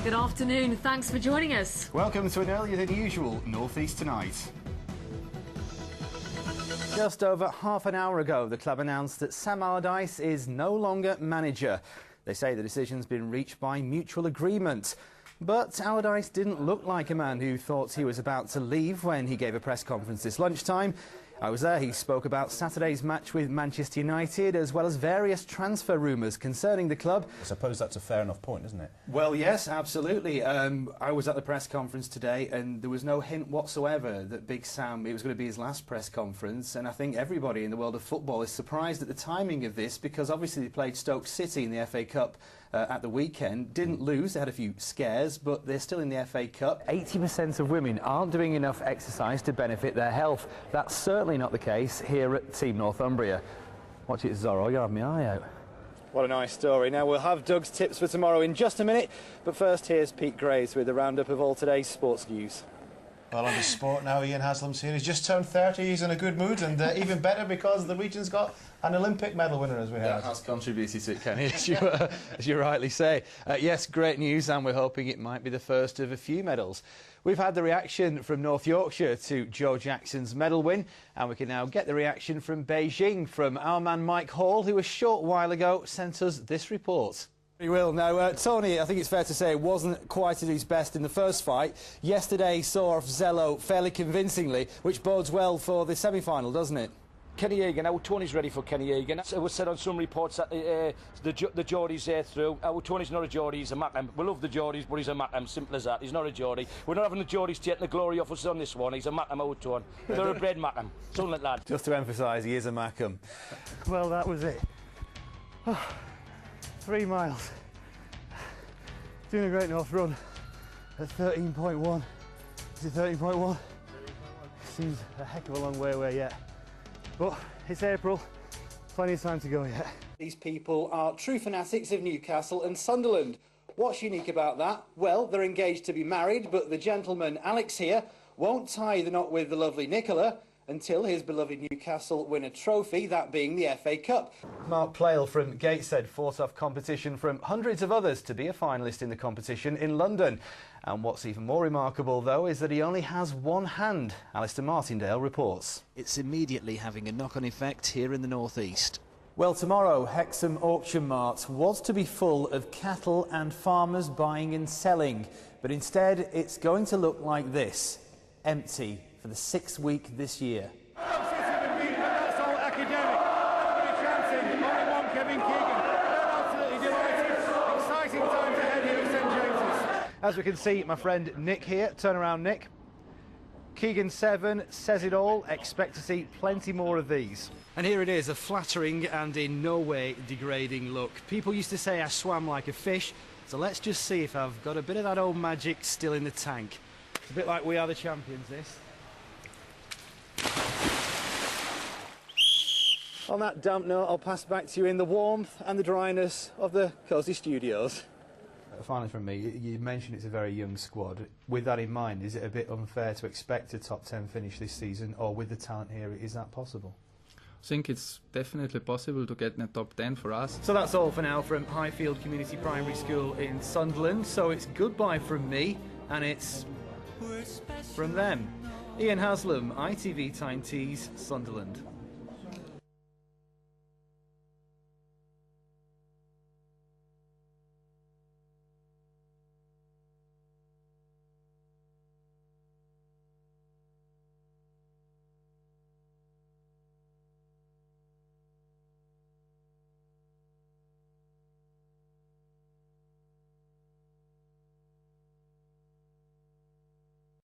Good afternoon. Thanks for joining us. Welcome to an earlier than usual North East Tonight. Just over half an hour ago, the club announced that Sam Allardyce is no longer manager. They say the decision's been reached by mutual agreement. But Allardyce didn't look like a man who thought he was about to leave when he gave a press conference this lunchtime. I was there. He spoke about Saturday's match with Manchester United, as well as various transfer rumours concerning the club. I suppose that's a fair enough point, isn't it? Well, yes, absolutely. I was at the press conference today, and there was no hint whatsoever that Big Sam, it was going to be his last press conference. And I think everybody in the world of football is surprised at the timing of this, because obviously they played Stoke City in the FA Cup at the weekend. Didn't lose, they had a few scares, but they're still in the FA Cup. 80% of women aren't doing enough exercise to benefit their health. That's certainly not the case here at Team Northumbria. Watch it, Zorro, you have my eye out. What a nice story. Now, we'll have Doug's tips for tomorrow in just a minute, but first here's Pete Graves with a roundup of all today's sports news. Well, on the sport now, Ian Haslam's here. He's just turned 30, he's in a good mood, and even better because the region's got an Olympic medal winner, as we heard. That has contributed to it, Kenny, as you rightly say. Yes, great news, and we're hoping it might be the first of a few medals. We've had the reaction from North Yorkshire to Joe Jackson's medal win, and we can now get the reaction from Beijing from our man Mike Hall, who a short while ago sent us this report. He will. Now, Tony, I think it's fair to say, wasn't quite at his best in the first fight. Yesterday saw off Zello fairly convincingly, which bodes well for the semi-final, doesn't it? Kenny Egan, our Tony's ready for Kenny Egan. It was said on some reports that the Geordies through. Our Tony's not a Geordie, he's a Mackham. We love the Geordies, but he's a Mackham, simple as that. He's not a Geordie. We're not having the Geordies taking the glory off us on this one. He's a Mackham, our Tone. They're a bred Mackham. Sunlit lad. Just to emphasise, he is a Mackham. Well, that was it. 3 miles. Doing a Great North run at 13.1. Is it 13.1? Seems a heck of a long way away yet. But it's April, plenty of time to go yet. These people are true fanatics of Newcastle and Sunderland. What's unique about that? Well, they're engaged to be married, but the gentleman, Alex here, won't tie the knot with the lovely Nicola until his beloved Newcastle win a trophy, that being the FA Cup. Mark Plale from Gateshead fought off competition from hundreds of others to be a finalist in the competition in London. And what's even more remarkable, though, is that he only has one hand. Alistair Martindale reports. It's immediately having a knock-on effect here in the North East. Well, tomorrow, Hexham Auction Mart was to be full of cattle and farmers buying and selling. But instead, it's going to look like this, empty for the 6th week this year. That's all academic. Nobody chancing. Only one, Kevin Keegan. Absolutely delighted. Exciting times ahead here at St James's. As we can see, my friend Nick here. Turn around, Nick. Keegan 7 says it all. Expect to see plenty more of these. And here it is, a flattering and in no way degrading look. People used to say I swam like a fish, so let's just see if I've got a bit of that old magic still in the tank. It's a bit like We Are the Champions, this. On that damp note, I'll pass back to you in the warmth and the dryness of the cosy studios. Finally from me, you mentioned it's a very young squad. With that in mind, is it a bit unfair to expect a top 10 finish this season, or with the talent here, is that possible? I think it's definitely possible to get in the top 10 for us. So that's all for now from Highfield Community Primary School in Sunderland. So it's goodbye from me, and it's from them. Ian Haslam, ITV Time Tees, Sunderland.